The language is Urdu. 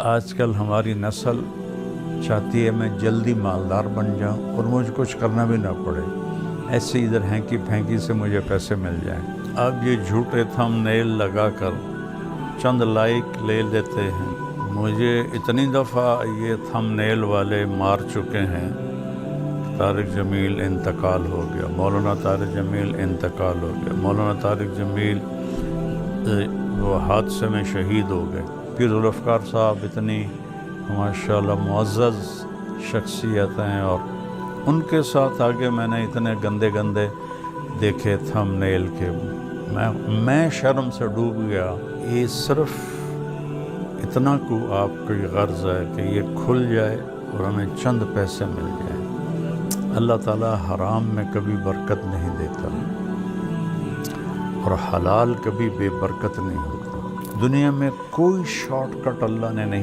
آج کل ہماری نسل چاہتی ہے میں جلدی مالدار بن جاؤں اور مجھے کچھ کرنا بھی نہ پڑے، ایسے ادھر ہینکی پھینکی سے مجھے پیسے مل جائیں۔ اب یہ جھوٹے تھم نیل لگا کر چند لائک لے لیتے ہیں۔ مجھے اتنی دفعہ یہ تھم نیل والے مار چکے ہیں۔ طارق جمیل انتقال ہو گیا، مولانا طارق جمیل انتقال ہو گیا، مولانا طارق جمیل وہ حادثے میں شہید ہو گئے۔ پیر ذوالفقار صاحب اتنی ماشاءاللہ معزز شخصیت ہیں، اور ان کے ساتھ آگے میں نے اتنے گندے گندے دیکھے تھم نیل کے، میں شرم سے ڈوب گیا۔ یہ صرف اتنا کو آپ کی غرض ہے کہ یہ کھل جائے اور ہمیں چند پیسے مل جائیں۔ اللہ تعالیٰ حرام میں کبھی برکت نہیں دیتا اور حلال کبھی بے برکت نہیں ہوتا۔ دنیا میں کوئی شارٹ کٹ اللہ نے نہیں